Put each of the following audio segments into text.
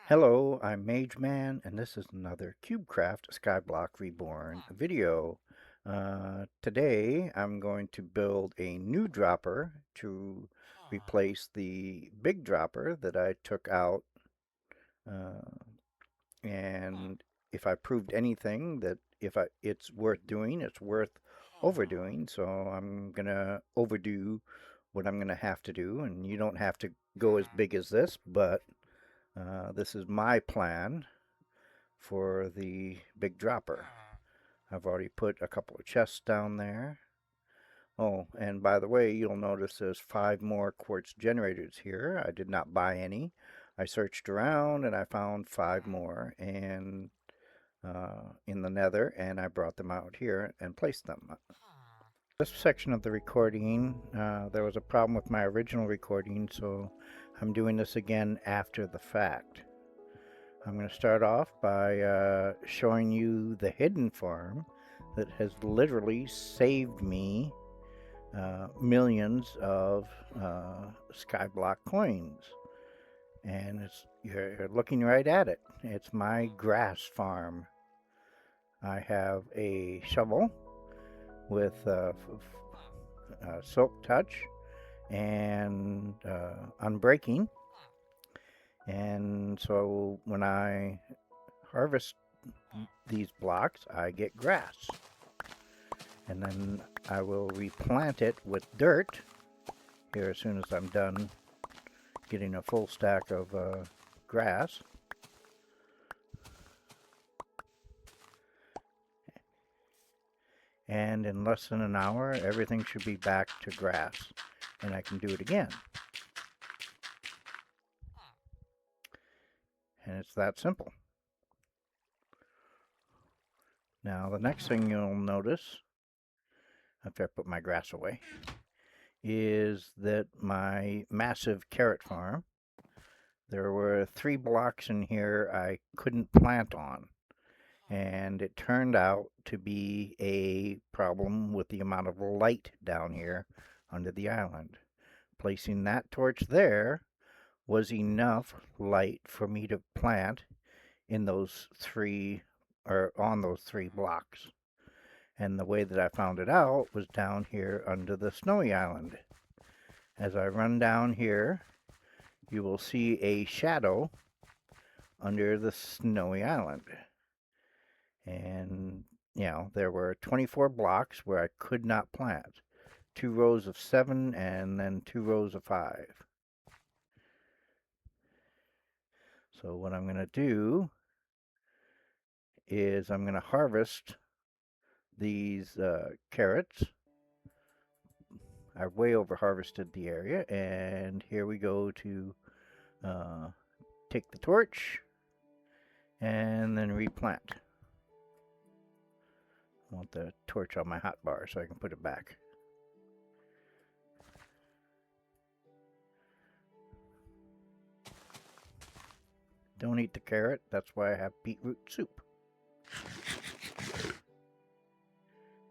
Hello, I'm Mage Man, and this is another CubeCraft Skyblock Reborn video. Today, I'm going to build a new dropper to replace the big dropper that I took out. Uh, and if I proved anything that it's worth doing, it's worth overdoing. So I'm gonna overdo what I'm gonna have to do, and you don't have to go as big as this, but this is my plan for the big dropper. I've already put a couple of chests down there. Oh, and by the way, you'll notice there's 5 more quartz generators here. I did not buy any. I searched around and I found 5 more and in the nether, and I brought them out here and placed them. This section of the recording, there was a problem with my original recording, so I'm doing this again after the fact. I'm going to start off by showing you the hidden farm that has literally saved me millions of Skyblock coins. And you're looking right at it. It's my grass farm. I have a shovel with silk touch and unbreaking. And so when I harvest these blocks, I get grass. And then I will replant it with dirt here as soon as I'm done getting a full stack of grass. And in less than an hour, everything should be back to grass. And I can do it again. And it's that simple. Now, the next thing you'll notice, after I put my grass away, is that my massive carrot farm, there were 3 blocks in here I couldn't plant on. And it turned out to be a problem with the amount of light down here under the island. Placing that torch there was enough light for me to plant in those 3 or on those 3 blocks. And the way that I found it out was down here under the snowy island. As I run down here, you will see a shadow under the snowy island. And, there were 24 blocks where I could not plant. 2 rows of 7 and then 2 rows of 5. So what I'm going to do is I'm going to harvest these carrots. I've way over harvested the area, and here we go to take the torch and then replant. I want the torch on my hotbar so I can put it back. Don't eat the carrot, that's why I have beetroot soup.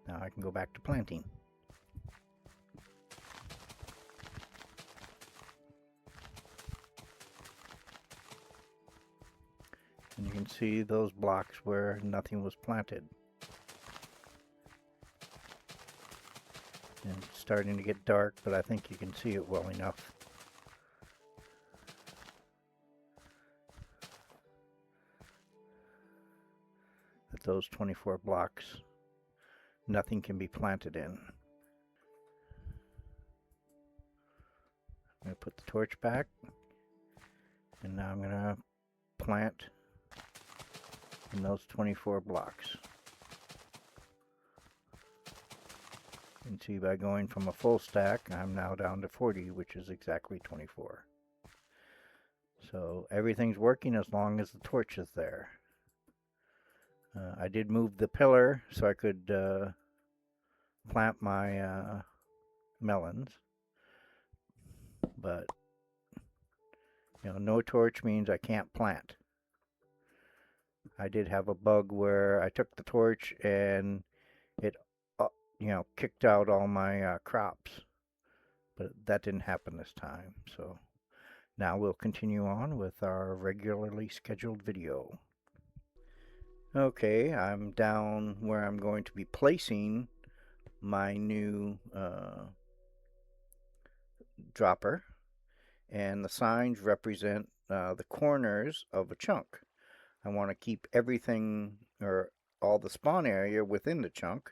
Now I can go back to planting. And you can see those blocks where nothing was planted. And it's starting to get dark, but I think you can see it well enough. That those 24 blocks, nothing can be planted in. I'm going to put the torch back, and now I'm going to plant in those 24 blocks. You can see by going from a full stack, I'm now down to 40, which is exactly 24. So everything's working as long as the torch is there. I did move the pillar so I could plant my melons, but no torch means I can't plant. I did have a bug where I took the torch and it kicked out all my crops, but that didn't happen this time. So Now we'll continue on with our regularly scheduled video. Okay, I'm down where I'm going to be placing my new dropper, and the signs represent the corners of a chunk. I want to keep everything, or all the spawn area, within the chunk,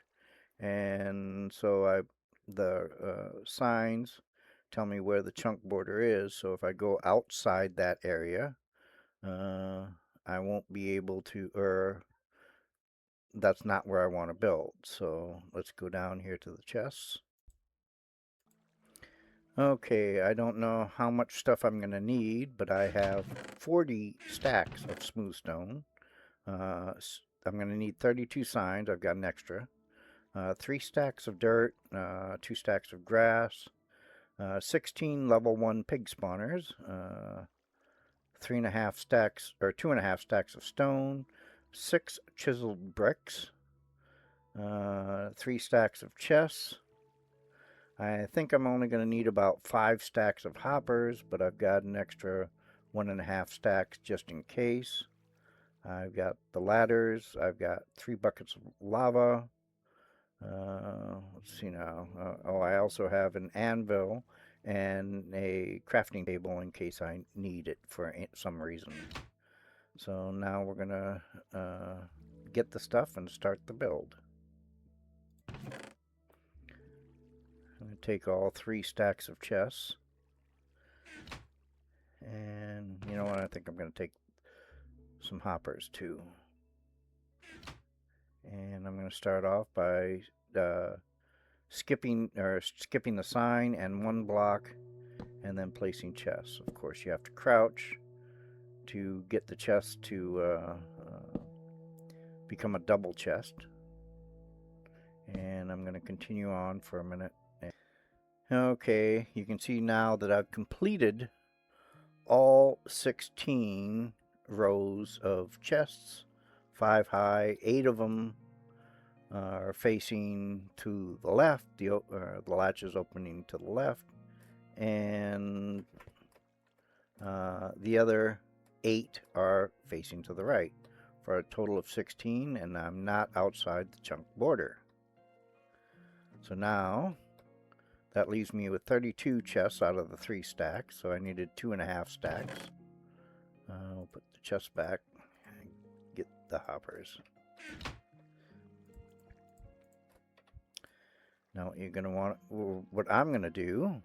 and so the signs tell me where the chunk border is. So if I go outside that area, uh, I won't be able to, or that's not where I want to build. So let's go down here to the chests. Okay, I don't know how much stuff I'm going to need, but I have 40 stacks of smooth stone. I'm going to need 32 signs. I've got an extra. 3 stacks of dirt, 2 stacks of grass, 16 level 1 pig spawners, 3.5 stacks, or 2.5 stacks of stone, 6 chiseled bricks, 3 stacks of chests. I think I'm only going to need about 5 stacks of hoppers, but I've got an extra 1.5 stacks just in case. I've got the ladders. I've got 3 buckets of lava. Let's see now. Oh, I also have an anvil and a crafting table in case I need it for some reason. So now we're going to get the stuff and start the build. I'm going to take all 3 stacks of chests. And you know what? I think I'm going to take some hoppers too. And I'm going to start off by skipping the sign and 1 block, and then placing chests. Of course, you have to crouch to get the chest to become a double chest. And I'm going to continue on for a minute. Okay, you can see now that I've completed all 16 rows of chests, 5 high. 8 of them are facing to the left, the latch is opening to the left, and the other 8 are facing to the right, for a total of 16, and I'm not outside the chunk border. So now that leaves me with 32 chests out of the 3 stacks, so I needed 2.5 stacks. I'll put the chests back and get the hoppers. Now what you're going to want, what I'm going to do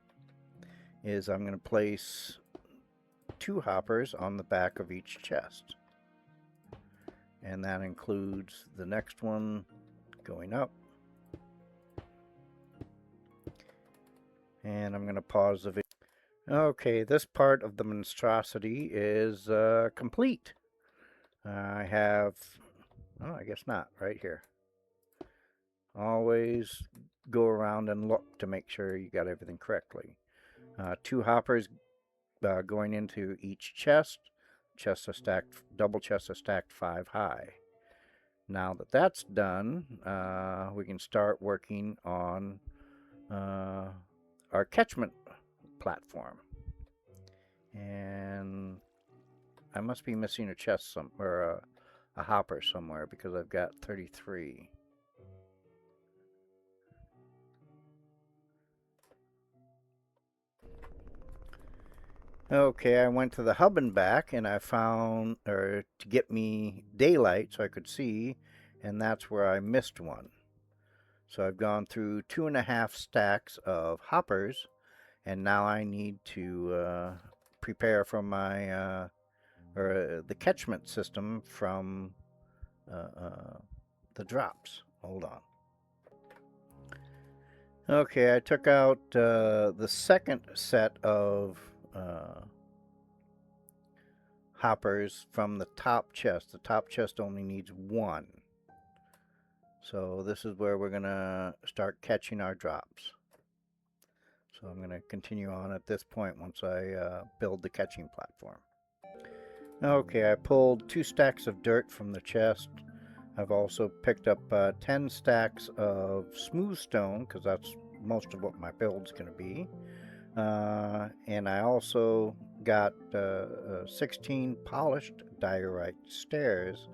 is I'm going to place 2 hoppers on the back of each chest. And that includes the next one going up. And I'm going to pause the video. Okay, this part of the monstrosity is complete. I have, oh, I guess not, right here. Always go around and look to make sure you got everything correctly. 2 hoppers going into each chest. Chests are stacked, double chests are stacked 5 high. Now that that's done, we can start working on our catchment platform. And I must be missing a chest or a hopper somewhere, because I've got 33. Okay, I went to the hub and back, and I found, or to get me daylight so I could see, and that's where I missed one. So I've gone through 2.5 stacks of hoppers, and now I need to prepare for my the catchment system from the drops. Hold on. Okay, I took out the second set of hoppers from the top chest. The top chest only needs 1. So this is where we're going to start catching our drops. So I'm going to continue on at this point once I build the catching platform. Okay, I pulled 2 stacks of dirt from the chest. I've also picked up 10 stacks of smooth stone, because that's most of what my build's going to be. And I also got 16 polished diorite stairs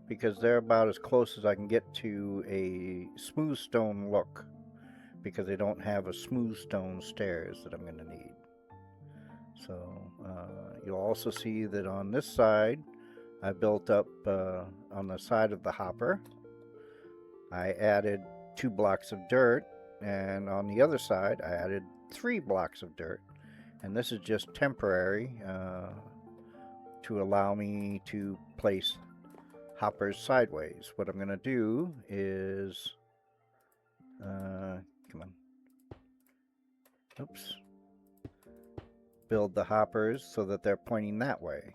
because they're about as close as I can get to a smooth stone look, because they don't have a smooth stone stairs that I'm going to need. So you'll also see that on this side I built up on the side of the hopper. I added 2 blocks of dirt, and on the other side I added 3 blocks of dirt. And this is just temporary to allow me to place hoppers sideways. What I'm going to do is, come on, oops, build the hoppers so that they're pointing that way.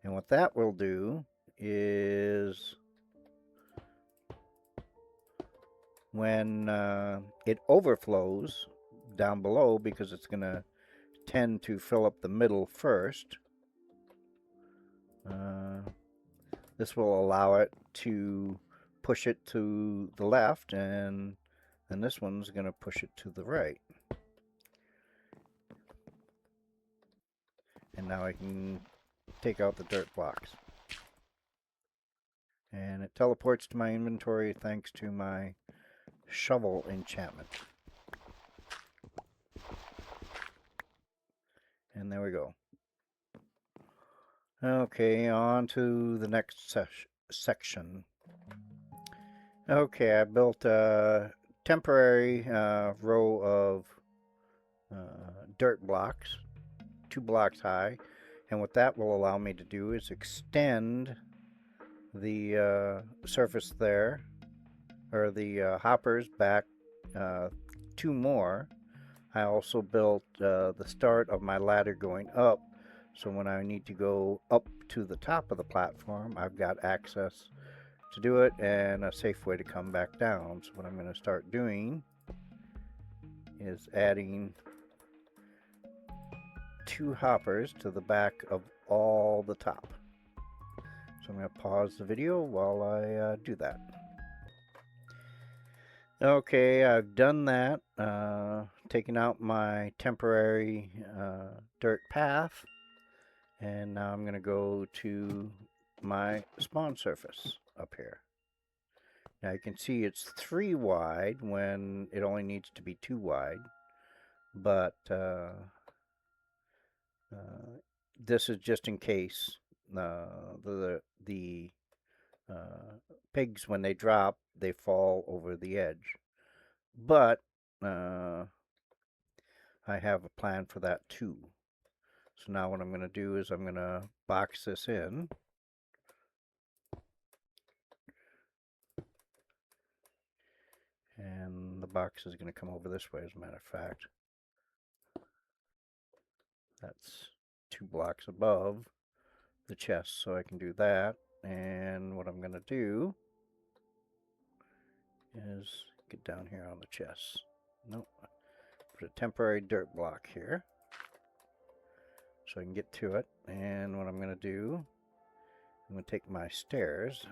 And what that will do is, when it overflows down below, because it's going to tend to fill up the middle first, this will allow it to push it to the left, and then this one's going to push it to the right. And now I can take out the dirt blocks. And it teleports to my inventory thanks to my shovel enchantment. And there we go. Okay, on to the next section. Okay, I built a temporary row of dirt blocks, 2 blocks high, and what that will allow me to do is extend the surface there, or the hoppers back 2 more. I also built the start of my ladder going up, so when I need to go up to the top of the platform, I've got access to do it and a safe way to come back down. So what I'm going to start doing is adding 2 hoppers to the back of all the top. So I'm going to pause the video while I do that. Okay, I've done that, taken out my temporary dirt path, and now I'm going to go to my spawn surface up here. Now you can see it's 3 wide when it only needs to be 2 wide, but this is just in case the pigs, when they drop, they fall over the edge. But I have a plan for that too. So now what I'm going to do is I'm going to box this in. And the box is going to come over this way, as a matter of fact. That's 2 blocks above the chest, so I can do that. And what I'm going to do is get down here on the chest. Nope. Put a temporary dirt block here so I can get to it. And what I'm going to do, I'm going to take my stairs.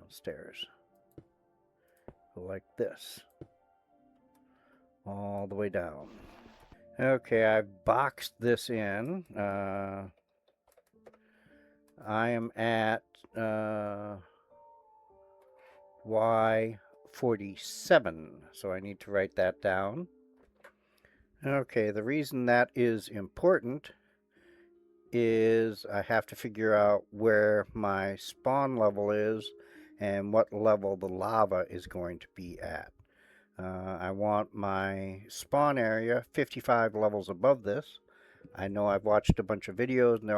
Stairs. Go like this. All the way down. Okay, I've boxed this in. I am at Y47, so I need to write that down. Okay, the reason that is important is I have to figure out where my spawn level is and what level the lava is going to be at. I want my spawn area 55 levels above this. I know I've watched a bunch of videos and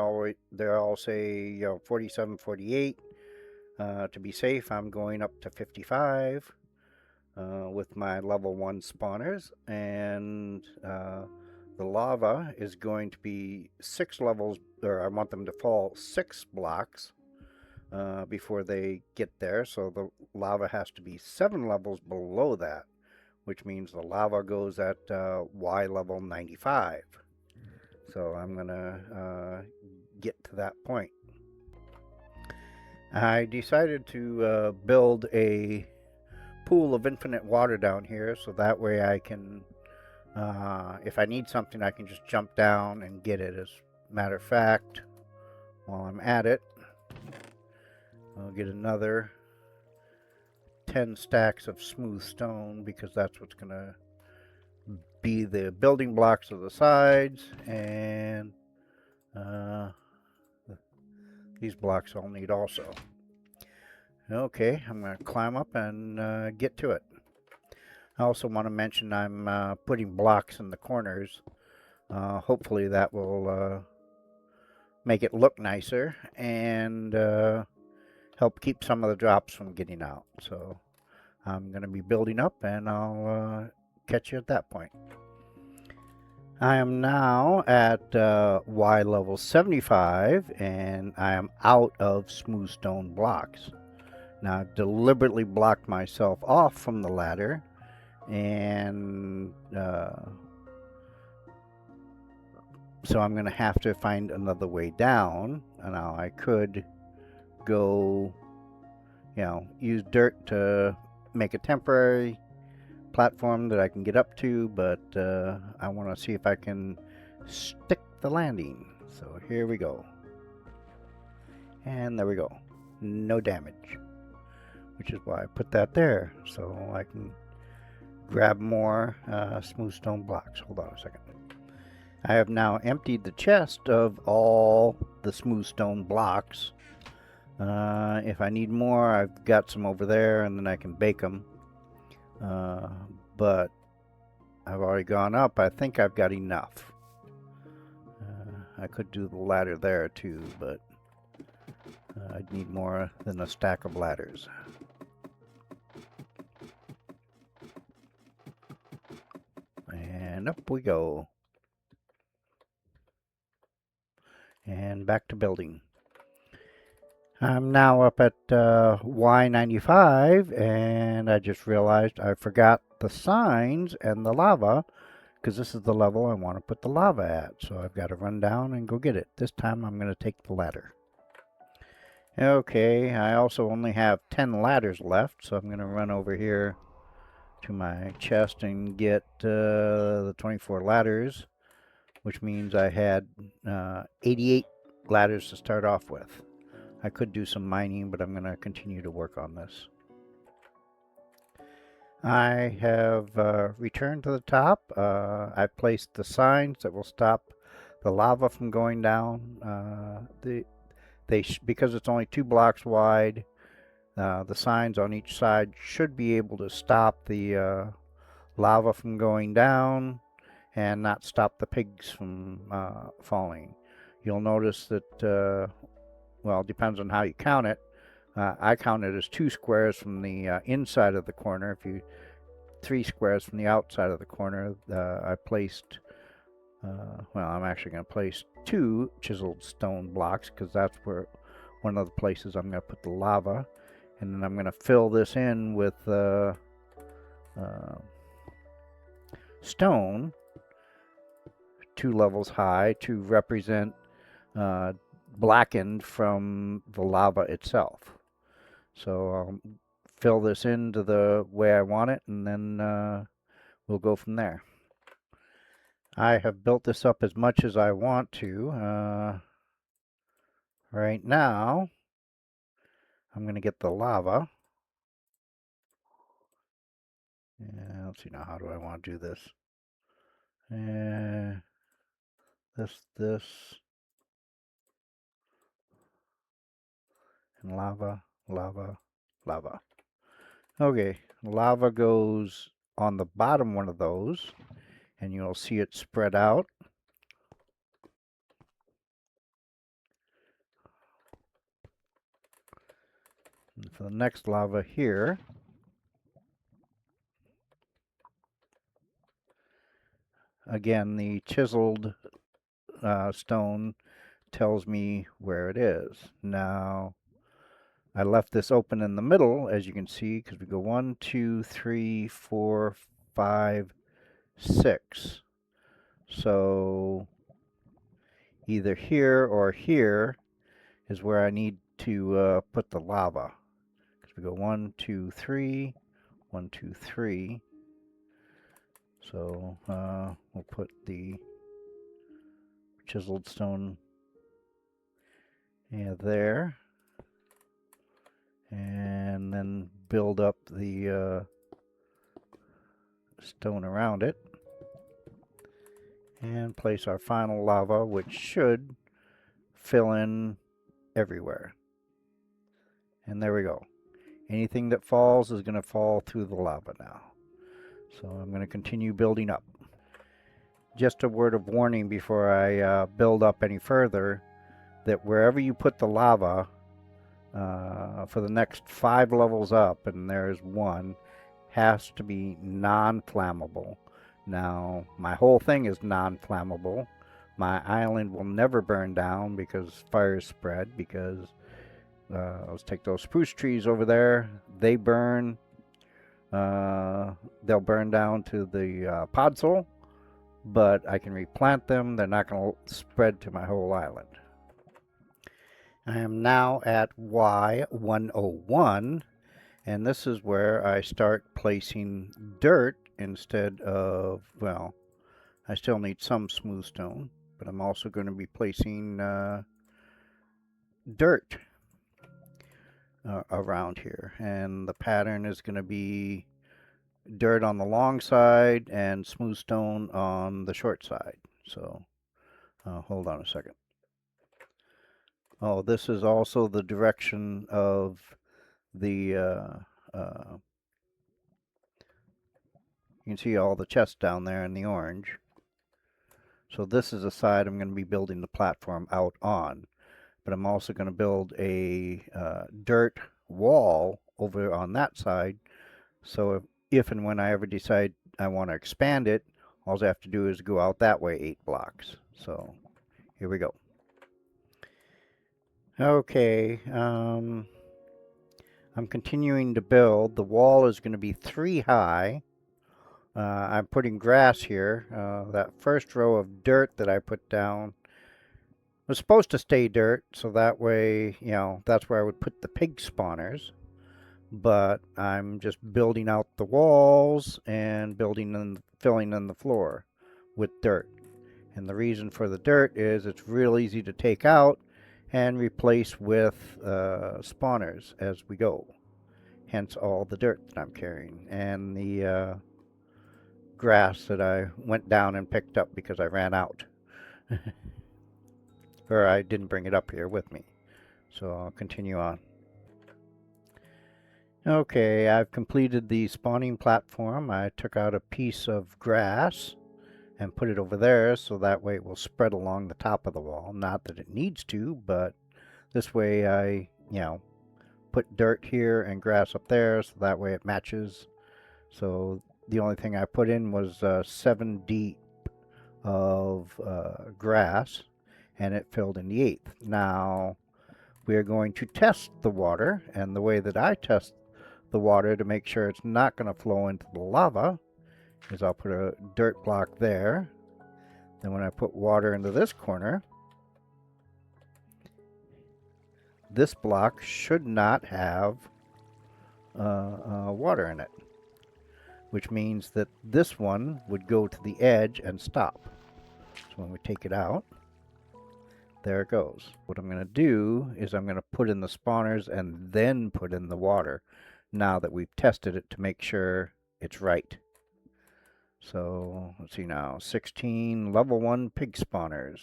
they all say 47, 48. To be safe, I'm going up to 55 with my level 1 spawners, and the lava is going to be 6 levels, or I want them to fall 6 blocks before they get there, so the lava has to be 7 levels below that, which means the lava goes at Y level 95. So I'm going to get to that point. I decided to build a pool of infinite water down here, so that way I can If I need something, I can just jump down and get it. As a matter of fact, while I'm at it, I'll get another 10 stacks of smooth stone, because that's what's going to be the building blocks of the sides, and uh, these blocks I'll need also. Okay, I'm going to climb up and get to it. I also want to mention I'm putting blocks in the corners. Hopefully that will make it look nicer and help keep some of the drops from getting out. So I'm going to be building up, and I'll catch you at that point. I am now at Y level 75, and I am out of smooth stone blocks. Now I've deliberately blocked myself off from the ladder, and so I'm going to have to find another way down. Now I could go, use dirt to make a temporary platform that I can get up to, but I want to see if I can stick the landing. So here we go. And there we go. No damage. Which is why I put that there, so I can grab more smooth stone blocks. Hold on a second. I have now emptied the chest of all the smooth stone blocks. If I need more, I've got some over there, and then I can bake them. But I've already gone up. I think I've got enough. I could do the ladder there too, but I'd need more than a stack of ladders. And up we go. And back to building. I'm now up at Y95, and I just realized I forgot the signs and the lava, because this is the level I want to put the lava at. So I've got to run down and go get it. This time I'm going to take the ladder. Okay, I also only have 10 ladders left, so I'm going to run over here to my chest and get the 24 ladders, which means I had 88 ladders to start off with. I could do some mining, but I'm going to continue to work on this. I have returned to the top. I've placed the signs that will stop the lava from going down. Because it's only 2 blocks wide, the signs on each side should be able to stop the lava from going down and not stop the pigs from falling. You'll notice that, well, it depends on how you count it. I count it as 2 squares from the inside of the corner. 3 squares from the outside of the corner. I placed, well, I'm actually going to place 2 chiseled stone blocks, because that's where one of the places I'm going to put the lava. And then I'm going to fill this in with stone 2 levels high to represent blackened from the lava itself. So I'll fill this into the way I want it, and then we'll go from there. I have built this up as much as I want to. Right now, I'm going to get the lava. Let's see now, how do I want to do this? This, and lava, lava, lava. Okay, lava goes on the bottom one of those, and you'll see it spread out. And for the next lava here, again, the chiseled stone tells me where it is. Now, I left this open in the middle, as you can see, because we go 1, 2, 3, 4, 5, 6. So either here or here is where I need to put the lava. Because we go 1, 2, 3, 1, 2, 3. So we'll put the chiseled stone there, and then build up the stone around it, and place our final lava, which should fill in everywhere. And there we go. Anything that falls is going to fall through the lava now. So I'm going to continue building up. Just a word of warning before I build up any further, that wherever you put the lava, for the next 5 levels up, and there's one, has to be non-flammable. Now, my whole thing is non-flammable. My island will never burn down because fires spread, because let's take those spruce trees over there. They burn. They'll burn down to the podzol, but I can replant them. They're not going to spread to my whole island. I am now at Y101, and this is where I start placing dirt instead of, well, I still need some smooth stone, but I'm also going to be placing dirt around here, and the pattern is going to be dirt on the long side and smooth stone on the short side. So hold on a second. Oh, this is also the direction of the you can see all the chests down there in the orange. So this is the side I'm going to be building the platform out on, but I'm also going to build a dirt wall over on that side. So if and when I ever decide I want to expand it, all I have to do is go out that way 8 blocks. So here we go. Okay, I'm continuing to build. The wall is going to be 3 high. I'm putting grass here. That first row of dirt that I put down was supposed to stay dirt, so that way, you know, that's where I would put the pig spawners. But I'm just building out the walls and building and filling in the floor with dirt. And the reason for the dirt is it's real easy to take out and replace with spawners as we go. Hence all the dirt that I'm carrying, and the grass that I went down and picked up because I ran out. Or I didn't bring it up here with me. So I'll continue on. Okay, I've completed the spawning platform. I took out a piece of grass and put it over there, so that way it will spread along the top of the wall. Not that it needs to, but this way I, you know, put dirt here and grass up there, so that way it matches. So the only thing I put in was 7 deep of grass, and it filled in the 8th. Now we are going to test the water, and the way that I test the water to make sure it's not going to flow into the lava is I'll put a dirt block there. Then when I put water into this corner, this block should not have water in it, which means that this one would go to the edge and stop. So when we take it out, there it goes. What I'm going to do is I'm going to put in the spawners and then put in the water, now that we've tested it, to make sure it's right. So let's see now, 16 level 1 pig spawners.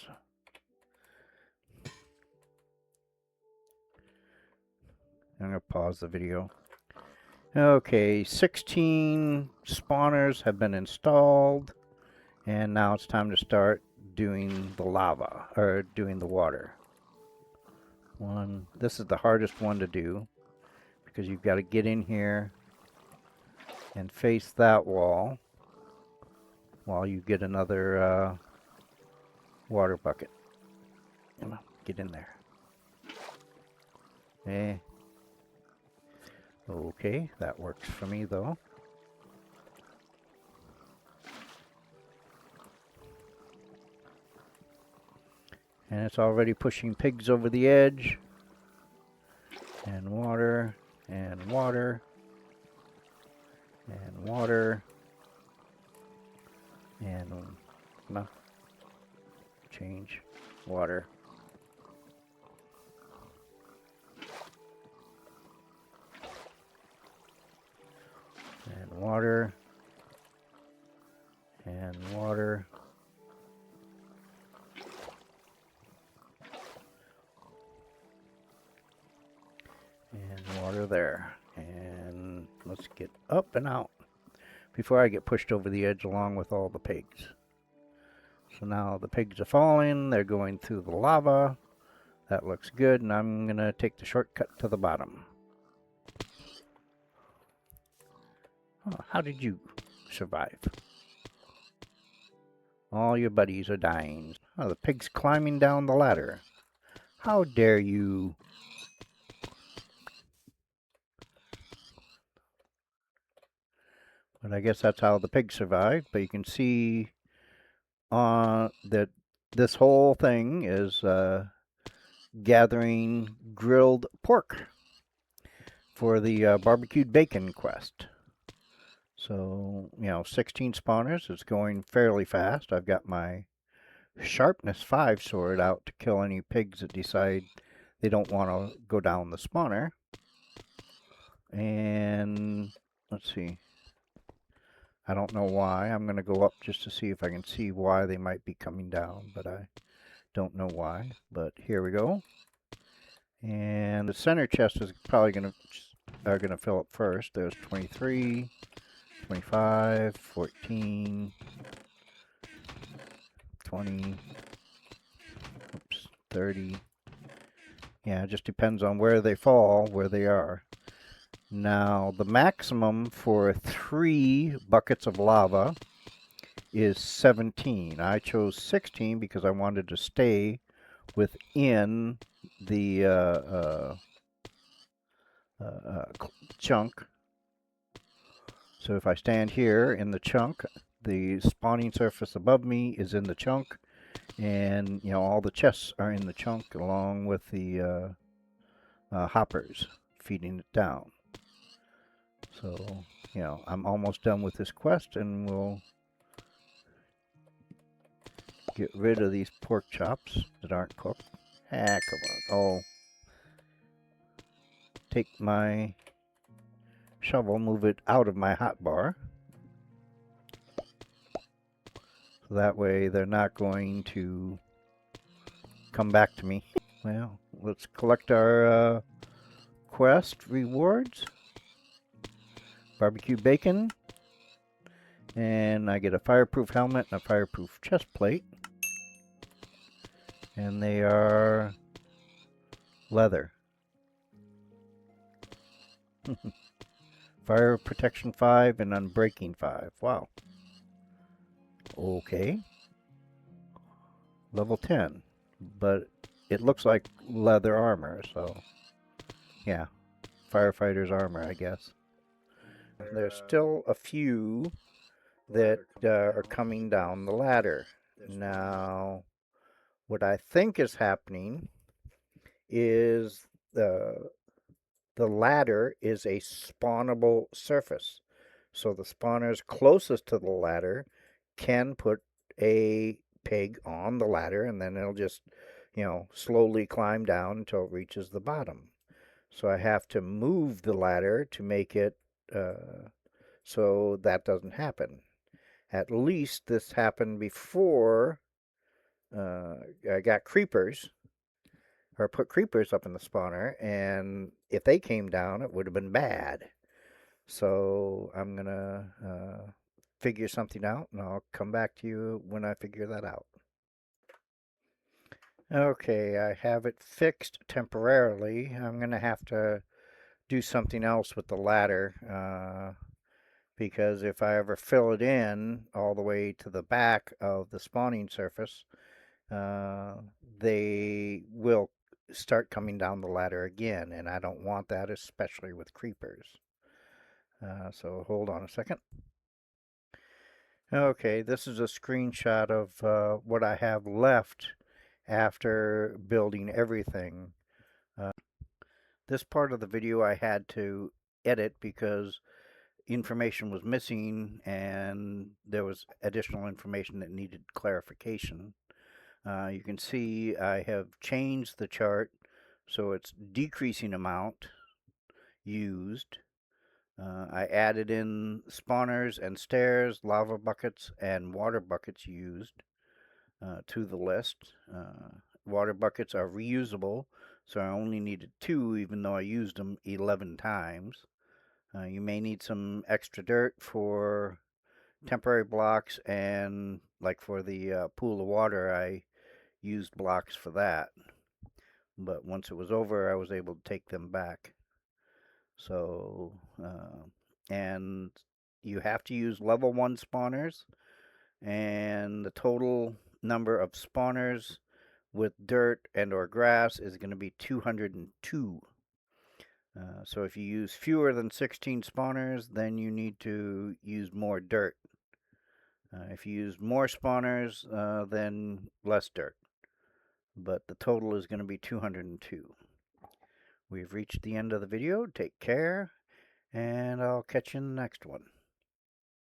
I'm going to pause the video. Okay, 16 spawners have been installed, and now it's time to start doing the lava, or doing the water. This is the hardest one to do, because you've got to get in here and face that wall while you get another water bucket. Come on, get in there. Okay, that works for me though. And it's already pushing pigs over the edge. And water, and water, and water. And no, change water. And water. And water. And water there. And let's get up and out before I get pushed over the edge along with all the pigs. So now the pigs are falling, they're going through the lava. That looks good, and I'm going to take the shortcut to the bottom. Oh, how did you survive? All your buddies are dying. Oh, the pig's climbing down the ladder. How dare you? But I guess that's how the pig survived. But you can see that this whole thing is gathering grilled pork for the barbecued bacon quest. So, 16 spawners. It's going fairly fast. I've got my sharpness 5 sword out to kill any pigs that decide they don't want to go down the spawner. And let's see. I don't know why. I'm going to go up just to see if I can see why they might be coming down, but I don't know why. But here we go. And the center chest is probably going to fill up first. There's 23, 25, 14, 20, oops, 30. Yeah, it just depends on where they fall, where they are. Now, the maximum for 3 buckets of lava is 17. I chose 16 because I wanted to stay within the chunk. So if I stand here in the chunk, the spawning surface above me is in the chunk, and all the chests are in the chunk along with the hoppers feeding it down. So I'm almost done with this quest, and we'll get rid of these pork chops that aren't cooked. Ah, come on. Oh, take my shovel, move it out of my hotbar. So that way they're not going to come back to me. Well, let's collect our quest rewards. Barbecue bacon. And I get a fireproof helmet and a fireproof chest plate. And they are leather. Fire protection 5 and unbreaking 5. Wow. Okay. Level 10. But it looks like leather armor, so yeah. Firefighter's armor, I guess. There's still a few that are coming down the ladder. Now, what I think is happening is the ladder is a spawnable surface. So the spawners closest to the ladder can put a pig on the ladder, and then it'll just, slowly climb down until it reaches the bottom. So I have to move the ladder to make it so that doesn't happen. At least this happened before I got creepers, or put creepers up in the spawner, and if they came down, it would have been bad. So I'm going to figure something out, and I'll come back to you when I figure that out. Okay, I have it fixed temporarily. I'm going to have to do something else with the ladder because if I ever fill it in all the way to the back of the spawning surface, they will start coming down the ladder again, and I don't want that, especially with creepers. So hold on a second. Okay, this is a screenshot of what I have left after building everything. This part of the video I had to edit because information was missing and there was additional information that needed clarification. You can see I have changed the chart so it's decreasing amount used. I added in spawners and stairs, lava buckets, and water buckets used to the list. Water buckets are reusable, so I only needed 2 even though I used them 11 times. You may need some extra dirt for temporary blocks, and like for the pool of water, I used blocks for that. But once it was over, I was able to take them back. So, and you have to use level 1 spawners, and the total number of spawners with dirt and or grass is going to be 202. So if you use fewer than 16 spawners, then you need to use more dirt. If you use more spawners, then less dirt. But the total is going to be 202. We've reached the end of the video. Take care, and I'll catch you in the next one.